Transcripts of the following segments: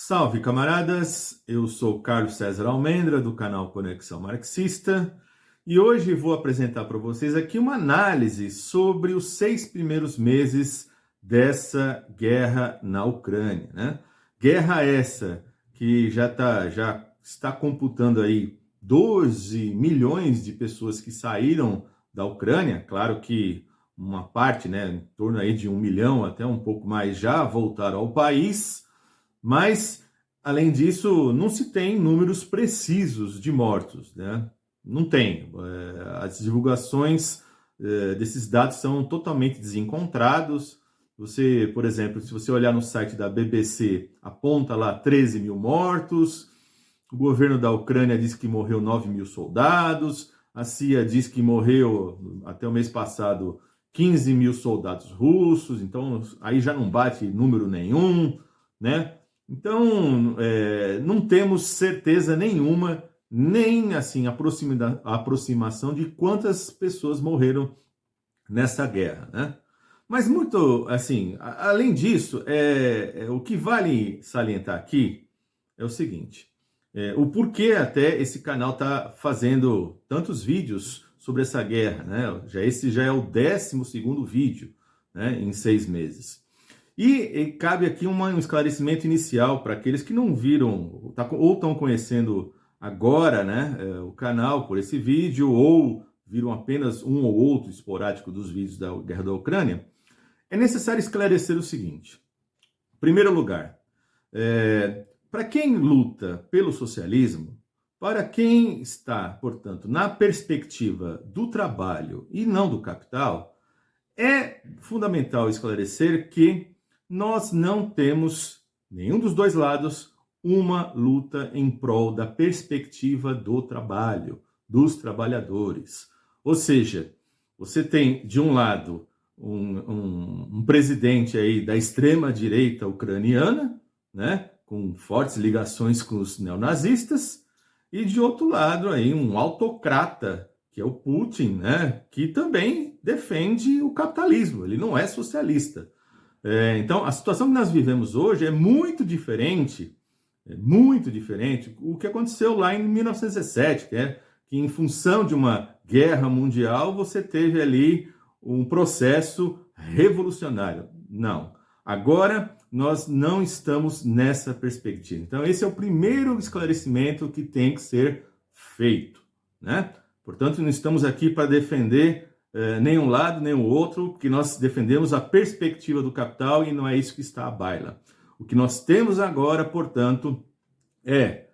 Salve, camaradas! Eu sou Carlos César Almendra, do canal Conexão Marxista, e hoje vou apresentar para vocês aqui uma análise sobre os 6 primeiros meses dessa guerra na Ucrânia, né? Guerra essa que já está computando aí 12 milhões de pessoas que saíram da Ucrânia. Claro que uma parte, né, em torno aí de 1 milhão, até um pouco mais, já voltaram ao país. Mas, além disso, não se tem números precisos de mortos, né? Não tem. As divulgações desses dados são totalmente desencontrados. Você, por exemplo, se você olhar no site da BBC, aponta lá 13 mil mortos. O governo da Ucrânia diz que morreu 9 mil soldados. A CIA diz que morreu, até o mês passado, 15 mil soldados russos. Então, aí já não bate número nenhum, né? Então, não temos certeza nenhuma, nem assim aproximação de quantas pessoas morreram nessa guerra, né? Mas muito, assim, além disso, o que vale salientar aqui é o seguinte: o porquê até esse canal está fazendo tantos vídeos sobre essa guerra, né? Esse já é o 12º vídeo, né, em 6 meses. E cabe aqui um esclarecimento inicial para aqueles que não viram ou estão conhecendo agora, né, o canal por esse vídeo, ou viram apenas um ou outro esporádico dos vídeos da guerra da Ucrânia. É necessário esclarecer o seguinte: em primeiro lugar, para quem luta pelo socialismo, para quem está, portanto, na perspectiva do trabalho e não do capital, é fundamental esclarecer que nós não temos, nenhum dos dois lados, uma luta em prol da perspectiva do trabalho, dos trabalhadores. Ou seja, você tem, de um lado, um presidente aí da extrema-direita ucraniana, né, com fortes ligações com os neonazistas, e de outro lado aí um autocrata, que é o Putin, né, que também defende o capitalismo, ele não é socialista. Então, a situação que nós vivemos hoje é muito diferente do que aconteceu lá em 1917, que em função de uma guerra mundial, você teve ali um processo revolucionário. Não. Agora, nós não estamos nessa perspectiva. Então, esse é o primeiro esclarecimento que tem que ser feito, né? Portanto, não estamos aqui para defender nem um lado, nem o outro, porque nós defendemos a perspectiva do capital e não é isso que está à baila. O que nós temos agora, portanto, é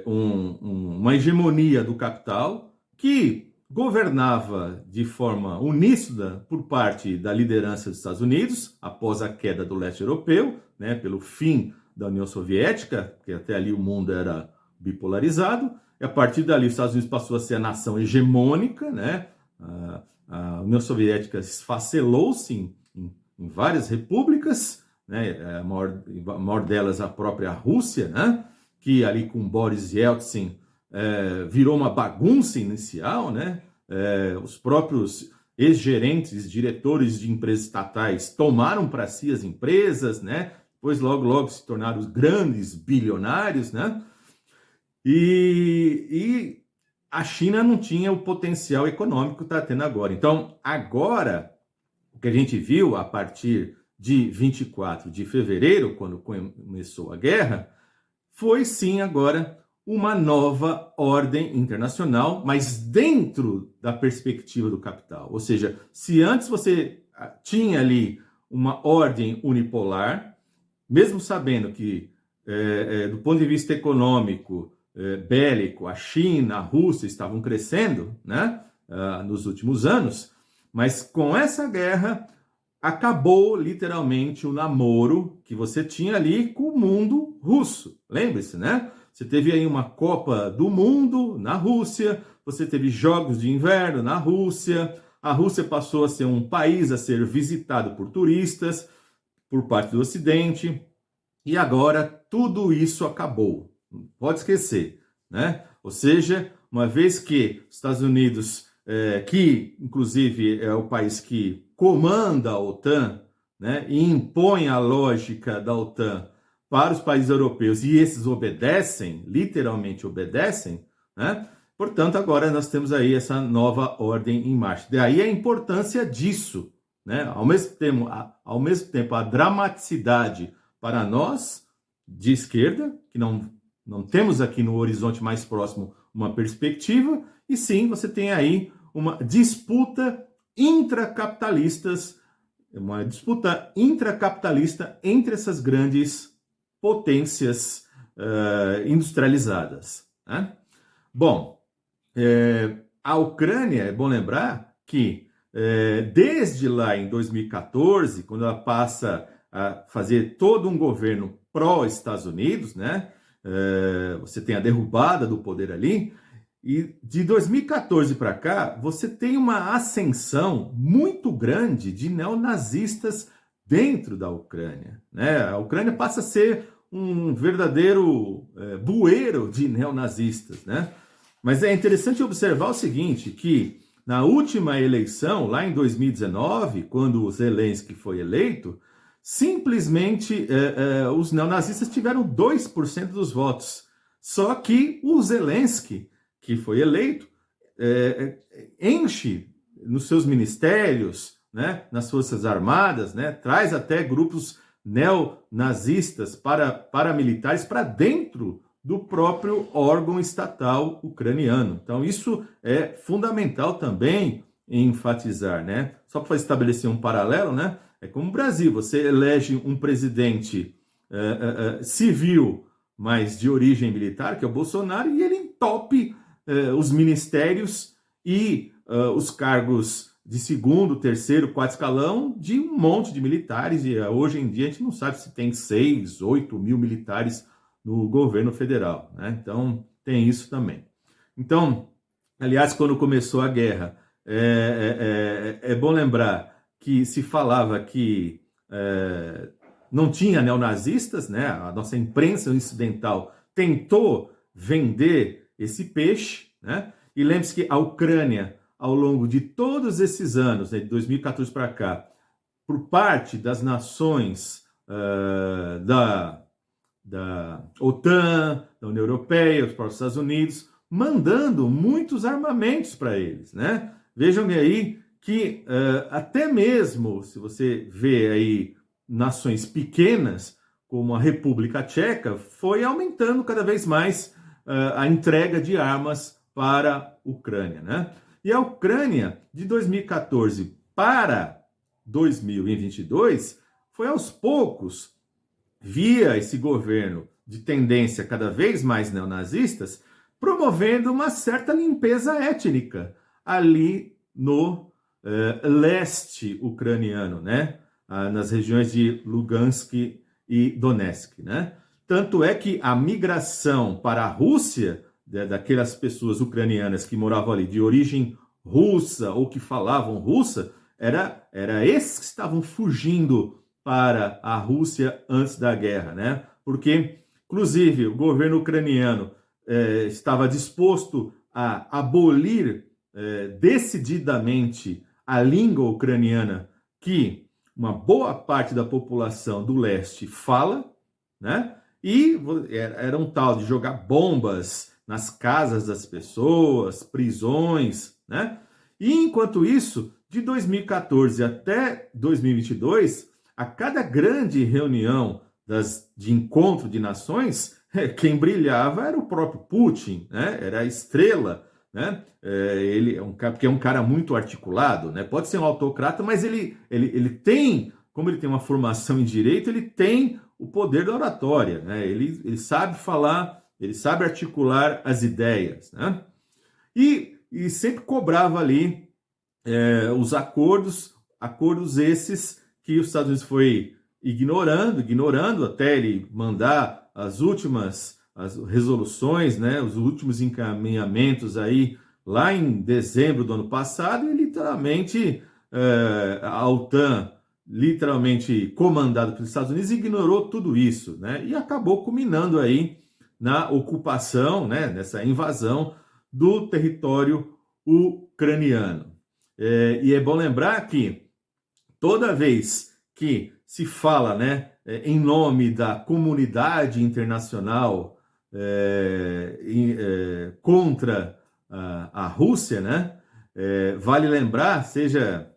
uma hegemonia do capital que governava de forma uníssona por parte da liderança dos Estados Unidos, após a queda do leste europeu, né, pelo fim da União Soviética, que até ali o mundo era bipolarizado, e a partir dali os Estados Unidos passou a ser a nação hegemônica, né? A União Soviética esfacelou-se em várias repúblicas, né? A maior delas a própria Rússia, né? Que ali com Boris Yeltsin virou uma bagunça inicial, né? Os próprios ex-gerentes, diretores de empresas estatais tomaram para si as empresas, né? Depois logo se tornaram os grandes bilionários, né? E a China não tinha o potencial econômico que está tendo agora. Então, agora, o que a gente viu a partir de 24 de fevereiro, quando começou a guerra, foi sim agora uma nova ordem internacional, mas dentro da perspectiva do capital. Ou seja, se antes você tinha ali uma ordem unipolar, mesmo sabendo que, do ponto de vista econômico, bélico, a China, a Rússia estavam crescendo, né, nos últimos anos, mas com essa guerra acabou literalmente o namoro que você tinha ali com o mundo russo. Lembre-se, né? Você teve aí uma Copa do Mundo na Rússia, você teve Jogos de Inverno na Rússia, a Rússia passou a ser um país a ser visitado por turistas por parte do Ocidente, e agora tudo isso acabou. Pode esquecer, né? Ou seja, uma vez que os Estados Unidos, que inclusive é o país que comanda a OTAN, né, e impõe a lógica da OTAN para os países europeus e esses obedecem, literalmente obedecem, né? Portanto, agora nós temos aí essa nova ordem em marcha. Daí a importância disso, né? Ao mesmo tempo, a dramaticidade para nós de esquerda, que não temos aqui no horizonte mais próximo uma perspectiva, e sim, você tem aí uma disputa intracapitalista entre essas grandes potências industrializadas, né? Bom, a Ucrânia, é bom lembrar que desde lá em 2014, quando ela passa a fazer todo um governo pró-Estados Unidos, né? Você tem a derrubada do poder ali, e de 2014 para cá, você tem uma ascensão muito grande de neonazistas dentro da Ucrânia, né? A Ucrânia passa a ser um verdadeiro bueiro de neonazistas, né? Mas é interessante observar o seguinte, que na última eleição, lá em 2019, quando o Zelensky foi eleito, simplesmente os neonazistas tiveram 2% dos votos. Só que o Zelensky, que foi eleito, enche nos seus ministérios, né, nas Forças Armadas, né, traz até grupos neonazistas paramilitares para dentro do próprio órgão estatal ucraniano. Então, isso é fundamental também enfatizar, né? Só para estabelecer um paralelo, né? É como o Brasil, você elege um presidente civil, mas de origem militar, que é o Bolsonaro, e ele entope os ministérios e os cargos de segundo, terceiro, quarto escalão de um monte de militares, e hoje em dia a gente não sabe se tem 6, 8 mil militares no governo federal, né? Então, tem isso também. Então, aliás, quando começou a guerra, é bom lembrar que se falava que não tinha neonazistas, né? A nossa imprensa ocidental tentou vender esse peixe, né? E lembre-se que a Ucrânia, ao longo de todos esses anos, né, de 2014 para cá, por parte das nações da OTAN, da União Europeia, dos próprios Estados Unidos, mandando muitos armamentos para eles, né? Vejam aí que até mesmo, se você vê aí nações pequenas, como a República Tcheca, foi aumentando cada vez mais a entrega de armas para a Ucrânia, né? E a Ucrânia, de 2014 para 2022, foi aos poucos, via esse governo de tendência cada vez mais neonazistas, promovendo uma certa limpeza étnica ali no leste ucraniano, né? Nas regiões de Lugansk e Donetsk, né? Tanto é que a migração para a Rússia, daquelas pessoas ucranianas que moravam ali de origem russa ou que falavam russa, era esses que estavam fugindo para a Rússia antes da guerra, né? Porque, inclusive, o governo ucraniano estava disposto a abolir decididamente a língua ucraniana que uma boa parte da população do leste fala, né? E era um tal de jogar bombas nas casas das pessoas, prisões, né? E enquanto isso, de 2014 até 2022, a cada grande reunião de encontro de nações, quem brilhava era o próprio Putin, né? Era a estrela, né? Ele é um cara, porque é um cara muito articulado, né? Pode ser um autocrata, mas ele tem, como ele tem uma formação em direito, ele tem o poder da oratória, né? Ele sabe falar, ele sabe articular as ideias, né? E sempre cobrava ali os acordos esses que os Estados Unidos foi ignorando até ele mandar as resoluções, né, os últimos encaminhamentos aí lá em dezembro do ano passado, e literalmente a OTAN, literalmente comandada pelos Estados Unidos, ignorou tudo isso, né, e acabou culminando aí na ocupação, né, nessa invasão do território ucraniano. E é bom lembrar que toda vez que se fala, né, em nome da comunidade internacional contra a Rússia, né? Vale lembrar, seja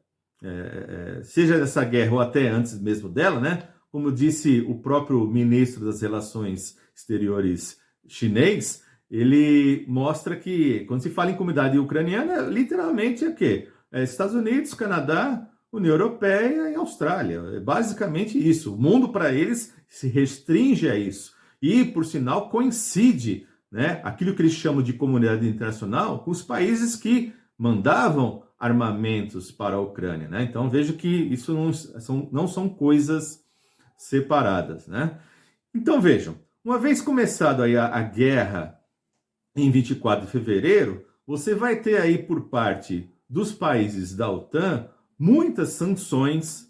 dessa guerra ou até antes mesmo dela, né? Como disse o próprio ministro das Relações Exteriores chinês, ele mostra que quando se fala em comunidade ucraniana, literalmente é o quê? Estados Unidos, Canadá, União Europeia e Austrália. É basicamente isso. O mundo, para eles, se restringe a isso. E, por sinal, coincide, né, aquilo que eles chamam de comunidade internacional com os países que mandavam armamentos para a Ucrânia. Né? Então, vejo que isso não são coisas separadas. Né? Então, vejam, uma vez começado aí a guerra em 24 de fevereiro, você vai ter aí por parte dos países da OTAN muitas sanções,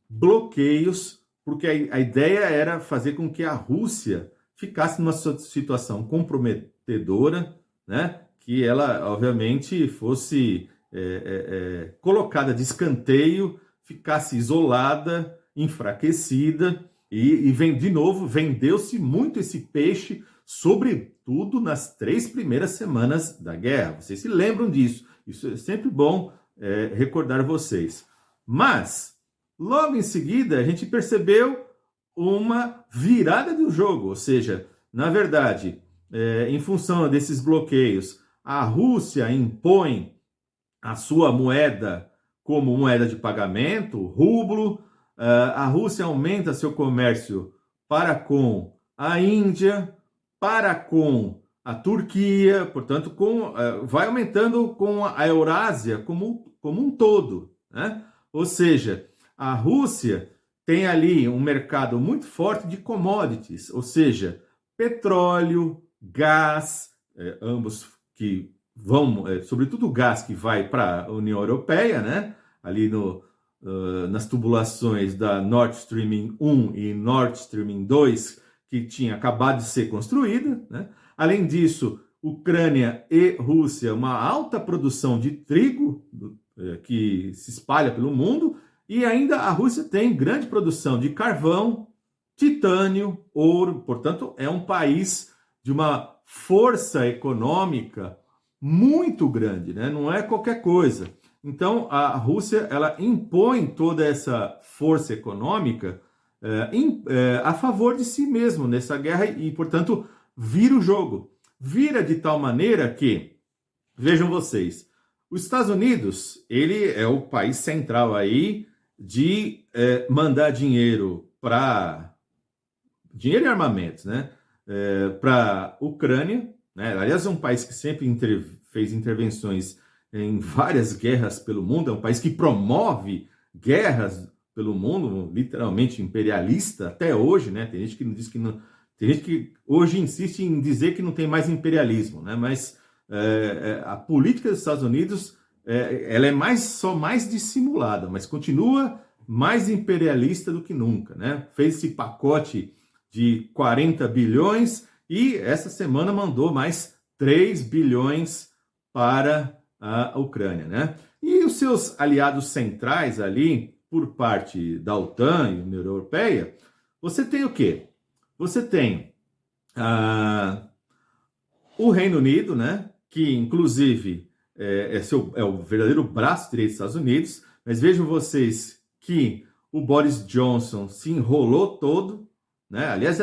bloqueios, porque a ideia era fazer com que a Rússia ficasse numa situação comprometedora, né? Que ela, obviamente, fosse colocada de escanteio, ficasse isolada, enfraquecida, e de novo, vendeu-se muito esse peixe, sobretudo nas 3 primeiras semanas da guerra. Vocês se lembram disso. Isso é sempre bom recordar vocês. Mas, logo em seguida, a gente percebeu uma virada do jogo. Ou seja, na verdade, em função desses bloqueios, a Rússia impõe a sua moeda como moeda de pagamento, rublo. A Rússia aumenta seu comércio para com a Índia, para com a Turquia, portanto, vai aumentando com a Eurásia como um todo. Né? Ou seja, a Rússia tem ali um mercado muito forte de commodities, ou seja, petróleo, gás, ambos que vão, sobretudo o gás que vai para a União Europeia, né? Ali nas tubulações da Nord Stream 1 e Nord Stream 2, que tinha acabado de ser construída. Né? Além disso, Ucrânia e Rússia, uma alta produção de trigo que se espalha pelo mundo, e ainda a Rússia tem grande produção de carvão, titânio, ouro. Portanto, é um país de uma força econômica muito grande, né? Não é qualquer coisa. Então, a Rússia ela impõe toda essa força econômica a favor de si mesmo nessa guerra e, portanto, vira o jogo. Vira de tal maneira que, vejam vocês, os Estados Unidos, ele é o país central aí de mandar dinheiro e armamentos, né? Para a Ucrânia, né? Aliás, é um país que sempre fez intervenções em várias guerras pelo mundo, é um país que promove guerras pelo mundo, literalmente imperialista até hoje, né? Tem gente que diz que não, tem gente que hoje insiste em dizer que não tem mais imperialismo, né? Mas a política dos Estados Unidos ela é só mais dissimulada, mas continua mais imperialista do que nunca, né? Fez esse pacote de 40 bilhões e essa semana mandou mais 3 bilhões para a Ucrânia, né? E os seus aliados centrais ali, por parte da OTAN e União Europeia, você tem o quê? Você tem o Reino Unido, né? Que inclusive é o verdadeiro braço direito dos Estados Unidos, mas vejam vocês que o Boris Johnson se enrolou todo, né? Aliás,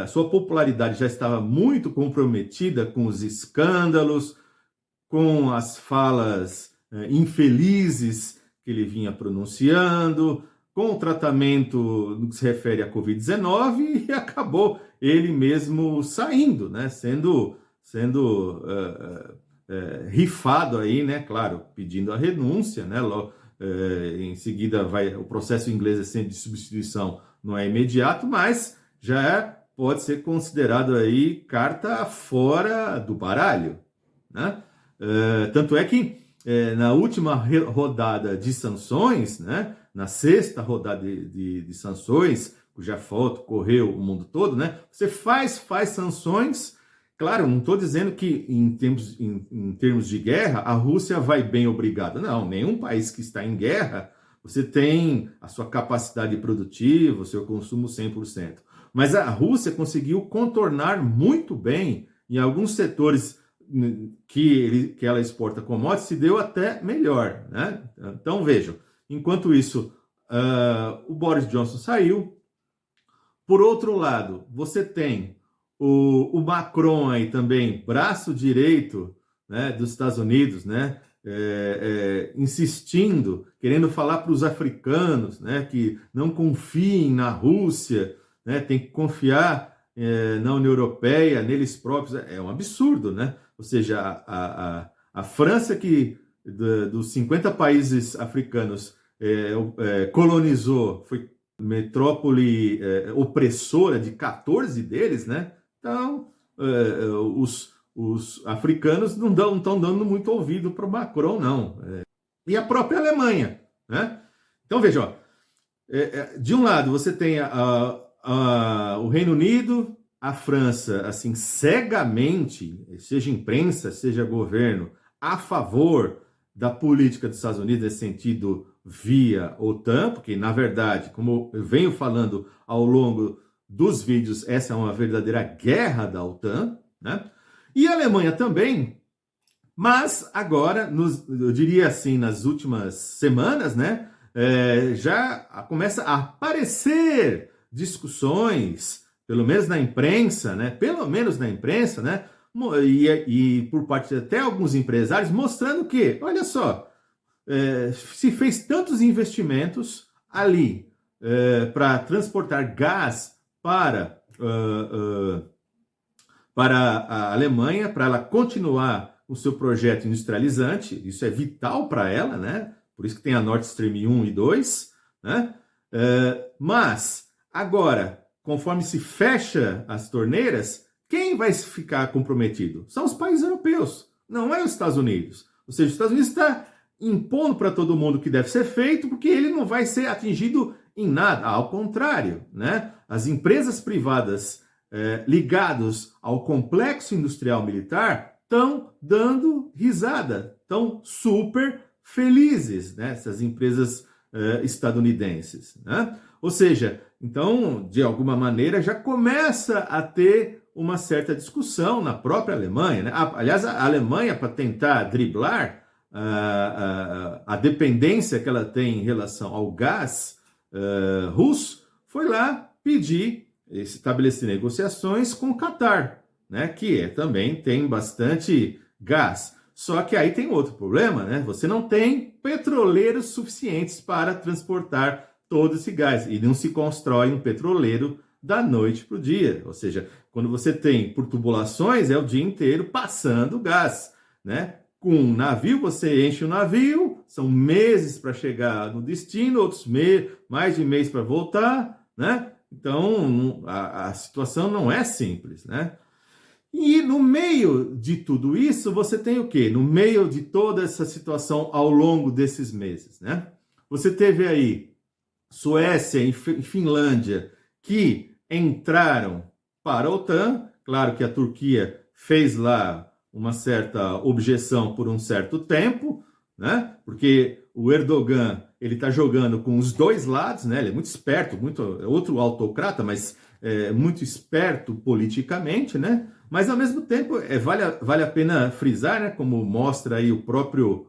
sua popularidade já estava muito comprometida com os escândalos, com as falas infelizes que ele vinha pronunciando, com o tratamento no que se refere à Covid-19 e acabou ele mesmo saindo, né? Sendo rifado aí, né? Claro, pedindo a renúncia, né? Em seguida o processo inglês de substituição não é imediato, mas já pode ser considerado aí carta fora do baralho, né? Tanto é que na última rodada de sanções, né? Na sexta rodada de sanções, cuja foto correu o mundo todo, né? Você faz sanções. Claro, não estou dizendo que em termos de guerra a Rússia vai bem obrigada. Não, nenhum país que está em guerra você tem a ssua capacidade produtiva, o seu consumo 100%. Mas a Rússia conseguiu contornar muito bem em alguns setores que ela exporta commodities, se deu até melhor, né? Então vejam, enquanto isso, o Boris Johnson saiu. Por outro lado, você tem o Macron aí também, braço direito, né, dos Estados Unidos, né, insistindo, querendo falar para os africanos, né, que não confiem na Rússia, né, tem que confiar na União Europeia, neles próprios. É um absurdo, né? Ou seja, a França, que dos 50 países africanos colonizou, foi metrópole opressora de 14 deles, né? Então, os africanos não estão dando muito ouvido para o Macron, não. E a própria Alemanha, né? Então, veja, ó, de um lado você tem o Reino Unido, a França, assim, cegamente, seja imprensa, seja governo, a favor da política dos Estados Unidos nesse sentido via OTAN, porque, na verdade, como eu venho falando ao longo dos vídeos, essa é uma verdadeira guerra da OTAN, né? E a Alemanha também, mas agora, eu diria assim, nas últimas semanas, né, já começa a aparecer discussões, pelo menos na imprensa, né, e por parte de até alguns empresários, mostrando que, olha só, se fez tantos investimentos ali para transportar gás para a Alemanha, para ela continuar o seu projeto industrializante, isso é vital para ela, né? Por isso que tem a Nord Stream 1 e 2, né? Mas, agora, conforme se fecha as torneiras, quem vai ficar comprometido? São os países europeus, não é os Estados Unidos. Ou seja, os Estados Unidos está impondo para todo mundo o que deve ser feito, porque ele não vai ser atingido em nada. Ao contrário, né? As empresas privadas ligadas ao complexo industrial militar estão dando risada, estão super felizes, né? Essas empresas estadunidenses, né? Ou seja, então, de alguma maneira, já começa a ter uma certa discussão na própria Alemanha, né? Aliás, a Alemanha, para tentar driblar a dependência que ela tem em relação ao gás russo, foi lá pedir, estabelecer negociações com o Catar, né? Que também tem bastante gás. Só que aí tem outro problema, né? Você não tem petroleiros suficientes para transportar todo esse gás. E não se constrói um petroleiro da noite para o dia. Ou seja, quando você tem por tubulações, é o dia inteiro passando gás, né? Com um navio, você enche o navio, são meses para chegar no destino, outros mais de mês para voltar, né? Então, a situação não é simples, né? E no meio de tudo isso, você tem o quê? No meio de toda essa situação ao longo desses meses, né? Você teve aí Suécia e Finlândia que entraram para a OTAN. Claro que a Turquia fez lá uma certa objeção por um certo tempo, né? Porque o Erdogan, ele está jogando com os dois lados, né? Ele é muito esperto, é outro autocrata, mas muito esperto politicamente, né? Mas ao mesmo tempo vale a pena frisar, né? Como mostra aí o próprio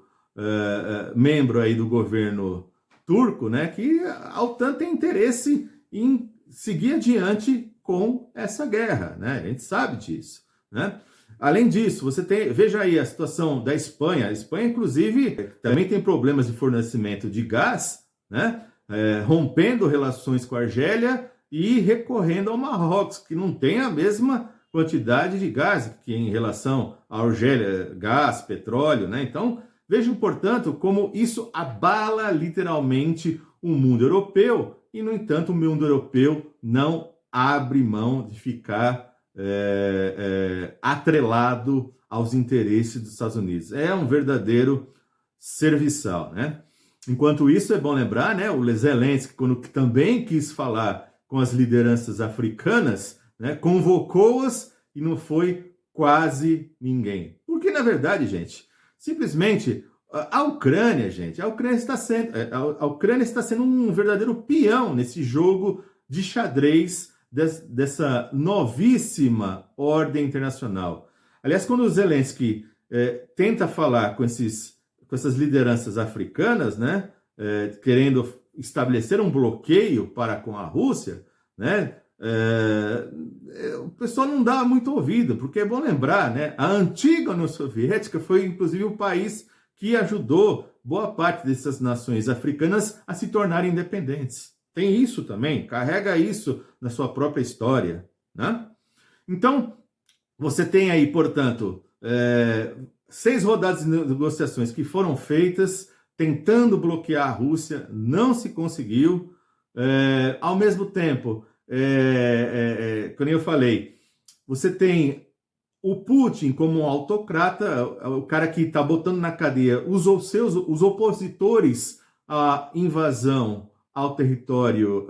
membro aí do governo turco, né? Que a OTAN tem interesse em seguir adiante com essa guerra, né? A gente sabe disso, né? Além disso, veja aí a situação da Espanha. A Espanha, inclusive, também tem problemas de fornecimento de gás, né? Rompendo relações com a Argélia e recorrendo ao Marrocos, que não tem a mesma quantidade de gás que em relação à Argélia, gás, petróleo, né? Então, vejam, portanto, como isso abala literalmente o mundo europeu e, no entanto, o mundo europeu não abre mão de ficar atrelado aos interesses dos Estados Unidos. É um verdadeiro serviçal, né? Enquanto isso, é bom lembrar, né, o Zelensky, quando também quis falar com as lideranças africanas, né, convocou-as e não foi quase ninguém. Porque, na verdade, gente, simplesmente A Ucrânia, gente, a Ucrânia está sendo um verdadeiro peão nesse jogo de xadrez dessa novíssima ordem internacional. Aliás, quando o Zelensky tenta falar com essas lideranças africanas, né, querendo estabelecer um bloqueio para com a Rússia, né, o pessoal não dá muito ouvido, porque é bom lembrar, né, a antiga União Soviética foi inclusive o país que ajudou boa parte dessas nações africanas a se tornarem independentes. Tem isso também, carrega isso na sua própria história, né? Então, você tem aí, portanto, 6 rodadas de negociações que foram feitas, tentando bloquear a Rússia, não se conseguiu. Ao mesmo tempo, como eu falei, você tem o Putin como um autocrata, o cara que está botando na cadeia os opositores à invasão ao território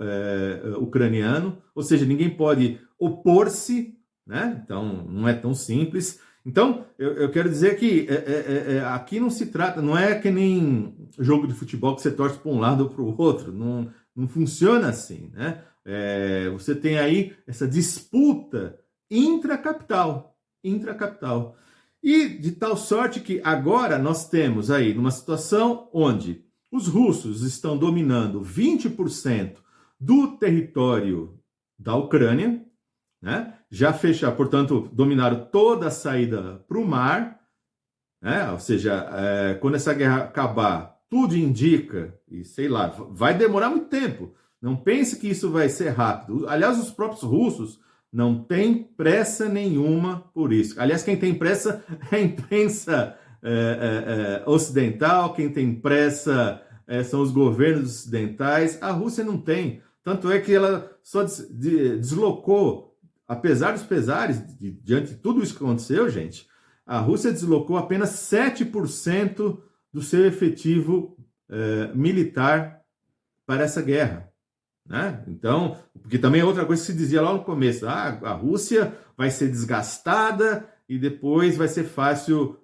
ucraniano, ou seja, ninguém pode opor-se, né? Então não é tão simples. Então eu quero dizer que aqui não se trata, não é que nem jogo de futebol que você torce para um lado ou para o outro, não funciona assim, né? Você tem aí essa disputa intracapital. E de tal sorte que agora nós temos aí numa situação onde os russos estão dominando 20% do território da Ucrânia, né? Já fecharam, portanto, dominaram toda a saída para o mar, né? Ou seja, quando essa guerra acabar, tudo indica, e sei lá, vai demorar muito tempo. Não pense que isso vai ser rápido. Aliás, os próprios russos não têm pressa nenhuma por isso. Aliás, quem tem pressa é a imprensa ocidental, quem tem pressa são os governos ocidentais. A Rússia não tem. Tanto é que ela só deslocou, apesar dos pesares, diante de tudo isso que aconteceu, gente, a Rússia deslocou apenas 7% do seu efetivo militar para essa guerra. Né? Então, porque também é outra coisa que se dizia lá no começo, a Rússia vai ser desgastada e depois vai ser fácil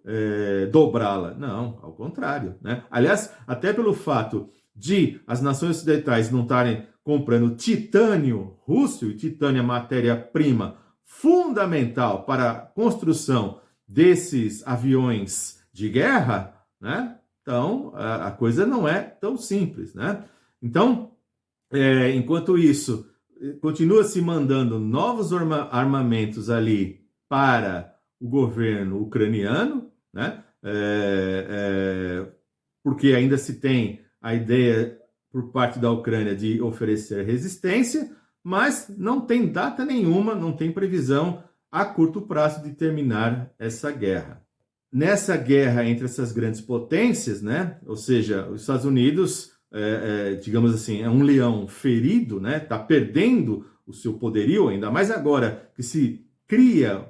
dobrá-la. Não, ao contrário. Né? Aliás, até pelo fato de as nações ocidentais não estarem comprando titânio russo, e titânio é matéria-prima fundamental para a construção desses aviões de guerra, né? Então a coisa não é tão simples. Né? Então, enquanto isso, continua se mandando novos armamentos ali para o governo ucraniano, né? Porque ainda se tem a ideia por parte da Ucrânia de oferecer resistência, mas não tem data nenhuma, não tem previsão a curto prazo de terminar essa guerra. Nessa guerra entre essas grandes potências, né? Ou seja, os Estados Unidos, digamos assim, é um leão ferido, né? Está perdendo o seu poderio, ainda mais agora que se cria,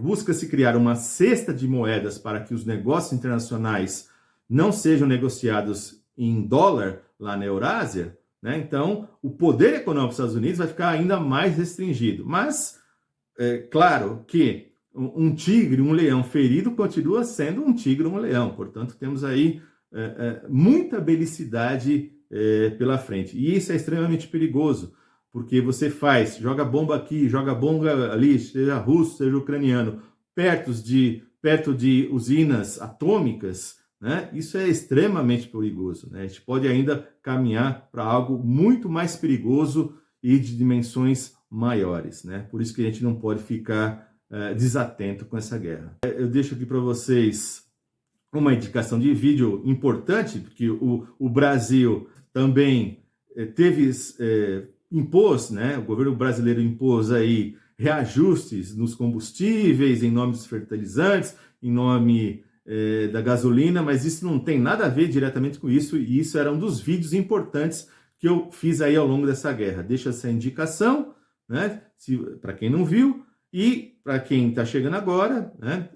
busca-se criar uma cesta de moedas para que os negócios internacionais não sejam negociados em dólar lá na Eurásia, né? Então o poder econômico dos Estados Unidos vai ficar ainda mais restringido. Mas, claro que um tigre, um leão ferido continua sendo um tigre, um leão. Portanto, temos aí muita belicidade pela frente. E isso é extremamente perigoso, porque você joga bomba aqui, joga bomba ali, seja russo, seja ucraniano, perto de usinas atômicas, né? Isso é extremamente perigoso. Né? A gente pode ainda caminhar para algo muito mais perigoso e de dimensões maiores. Né? Por isso que a gente não pode ficar desatento com essa guerra. Eu deixo aqui para vocês uma indicação de vídeo importante, porque o Brasil também impôs, né? O governo brasileiro impôs aí reajustes nos combustíveis, em nome dos fertilizantes, em nome da gasolina, mas isso não tem nada a ver diretamente com isso, e isso era um dos vídeos importantes que eu fiz aí ao longo dessa guerra. Deixa essa indicação, né? Para quem não viu. E para quem está chegando agora, né,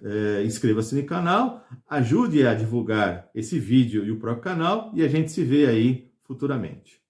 inscreva-se no canal, ajude a divulgar esse vídeo e o próprio canal, e a gente se vê aí futuramente.